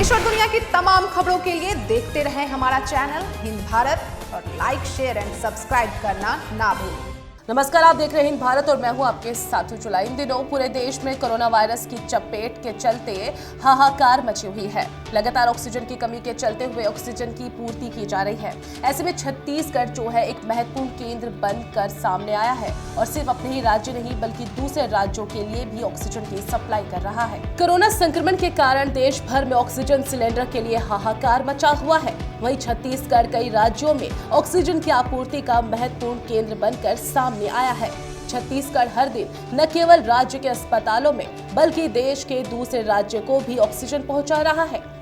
देश और दुनिया की तमाम खबरों के लिए देखते रहें हमारा चैनल हिंद भारत और लाइक, शेयर एंड सब्सक्राइब करना ना भूलें। नमस्कार, आप देख रहे हैं हिंद भारत और मैं हूं आपके साथ जुलाई। इन दिनों पूरे देश में कोरोना वायरस की चपेट के चलते हाहाकार मची हुई है। लगातार ऑक्सीजन की कमी के चलते हुए ऑक्सीजन की पूर्ति की जा रही है। ऐसे में छत्तीसगढ़ जो है एक महत्वपूर्ण केंद्र बनकर सामने आया है और सिर्फ अपने ही राज्य नहीं बल्कि दूसरे राज्यों के लिए भी ऑक्सीजन की सप्लाई कर रहा है। कोरोना संक्रमण के कारण देश भर में ऑक्सीजन सिलेंडर के लिए हाहाकार मचा हुआ है। वहीं छत्तीसगढ़ कई राज्यों में ऑक्सीजन की आपूर्ति का महत्वपूर्ण केंद्र बनकर सामने आया है। छत्तीसगढ़ हर दिन न केवल राज्य के अस्पतालों में बल्कि देश के दूसरे राज्यों को भी ऑक्सीजन पहुंचा रहा है।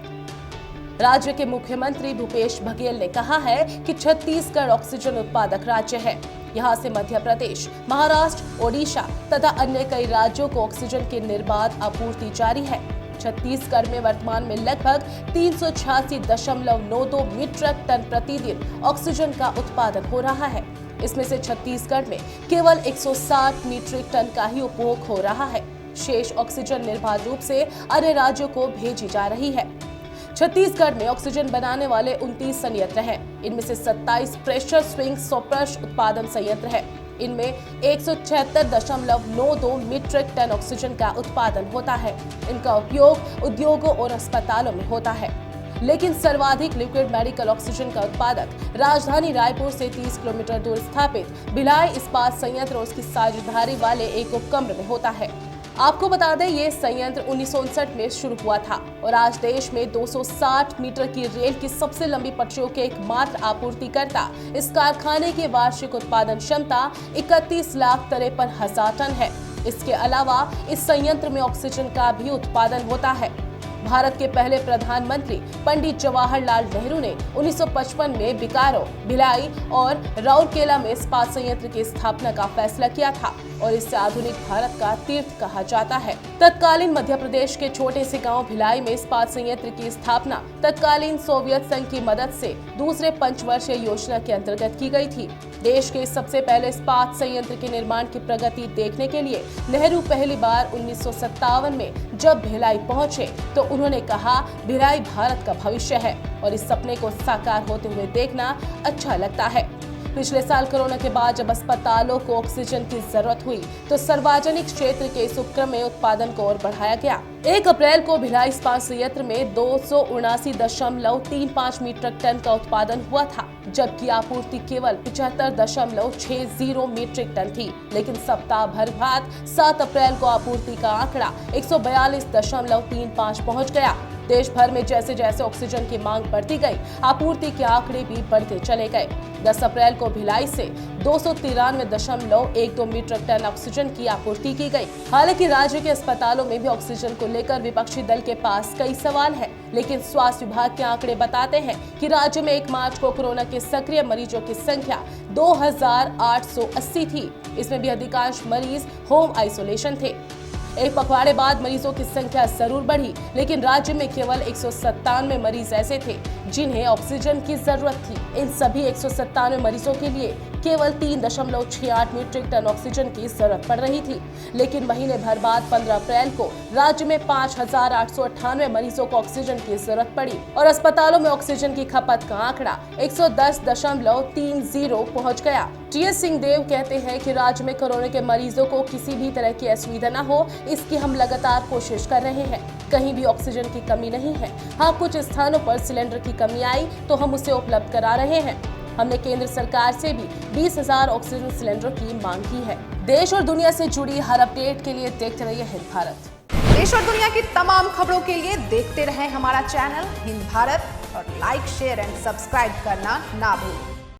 राज्य के मुख्यमंत्री भूपेश बघेल ने कहा है कि छत्तीसगढ़ ऑक्सीजन उत्पादक राज्य है। यहां से मध्य प्रदेश, महाराष्ट्र, ओडिशा तथा अन्य कई राज्यों को ऑक्सीजन की निर्बाध आपूर्ति जारी है। छत्तीसगढ़ में वर्तमान में लगभग 386.92 मीट्रिक टन प्रतिदिन ऑक्सीजन का उत्पादन हो रहा है। इसमें से छत्तीसगढ़ में केवल 160 मीट्रिक टन का ही उपभोग हो रहा है। शेष ऑक्सीजन निर्बाध रूप से अन्य राज्यों को भेजी जा रही है। छत्तीसगढ़ में ऑक्सीजन बनाने वाले 29 संयंत्र हैं। इनमें से 27 प्रेशर स्विंग सॉप्रेश उत्पादन संयंत्र है। इनमें 176.92 मीट्रिक टन ऑक्सीजन का उत्पादन होता है। इनका उपयोग उद्योगों और अस्पतालों में होता है। लेकिन सर्वाधिक लिक्विड मेडिकल ऑक्सीजन का उत्पादक राजधानी रायपुर से 30 किलोमीटर दूर स्थापित भिलाई इस्पात संयंत्र और उसकी साझेदारी वाले एक उपकेंद्र में होता है। आपको बता दें, ये संयंत्र 1959 में शुरू हुआ था और आज देश में 260 मीटर की रेल की सबसे लंबी पटरियों के एकमात्र आपूर्तिकर्ता इस कारखाने की वार्षिक उत्पादन क्षमता 31,53,000 टन है। इसके अलावा इस संयंत्र में ऑक्सीजन का भी उत्पादन होता है। भारत के पहले प्रधानमंत्री पंडित जवाहरलाल नेहरू ने 1955 में बिकारो, भिलाई और राउरकेला में इस्पात संयंत्र की स्थापना का फैसला किया था और इसे आधुनिक भारत का तीर्थ कहा जाता है। तत्कालीन मध्य प्रदेश के छोटे से गांव भिलाई में इस्पात संयंत्र की स्थापना तत्कालीन सोवियत संघ की मदद से दूसरे पंचवर्षीय योजना के अंतर्गत की गई थी। देश के सबसे पहले इस्पात संयंत्र के निर्माण की प्रगति देखने के लिए नेहरू पहली बार 1957 में जब भिलाई पहुंचे तो उन्होंने कहा, भिलाई भारत का भविष्य है और इस सपने को साकार होते हुए देखना अच्छा लगता है। पिछले साल कोरोना के बाद जब अस्पतालों को ऑक्सीजन की जरूरत हुई तो सार्वजनिक क्षेत्र के इस उपक्रम में उत्पादन को और बढ़ाया गया। 1 अप्रैल को भिलाई इस्पात संयंत्र में 279.35 मीट्रिक टन का उत्पादन हुआ था, जबकि आपूर्ति केवल 75.60 मीट्रिक टन थी। लेकिन सप्ताह भर बाद 7 अप्रैल को आपूर्ति का आंकड़ा 142.35 पहुंच गया। देश भर में जैसे जैसे ऑक्सीजन की मांग बढ़ती गई, आपूर्ति के आंकड़े भी बढ़ते चले गए। 10 अप्रैल को भिलाई से 293.12 मीट्रिक टन ऑक्सीजन की आपूर्ति की गई। हालांकि राज्य के अस्पतालों में भी ऑक्सीजन को लेकर विपक्षी दल के पास कई सवाल हैं, लेकिन स्वास्थ्य विभाग के आंकड़े बताते हैं कि राज्य में 1 मार्च को कोरोना के सक्रिय मरीजों की संख्या 2,880 थी। इसमें भी अधिकांश मरीज होम आइसोलेशन थे। एक पखवाड़े बाद मरीजों की संख्या जरूर बढ़ी, लेकिन राज्य में केवल 197 मरीज ऐसे थे जिन्हें ऑक्सीजन की जरूरत थी। इन सभी 197 मरीजों के लिए केवल 3.68 मीट्रिक टन ऑक्सीजन की जरूरत पड़ रही थी। लेकिन महीने भर बाद 15 अप्रैल को राज्य में 5,898 मरीजों को ऑक्सीजन की जरूरत पड़ी और अस्पतालों में ऑक्सीजन की खपत का आंकड़ा 110.30 पहुंच गया। टीएस सिंहदेव कहते हैं कि राज्य में कोरोना के मरीजों को किसी भी तरह की असुविधा न हो, इसकी हम लगातार कोशिश कर रहे हैं। कहीं भी ऑक्सीजन की कमी नहीं है। हाँ, कुछ स्थानों पर सिलेंडर की कमी आई तो हम उसे उपलब्ध करा रहे हैं। हमने केंद्र सरकार से भी 20,000 ऑक्सीजन सिलेंडर की मांग की है। देश और दुनिया से जुड़ी हर अपडेट के लिए देखते रहिए हिंद भारत। देश और दुनिया की तमाम खबरों के लिए देखते रहें हमारा चैनल हिंद भारत और लाइक, शेयर एंड सब्सक्राइब करना ना भूलें।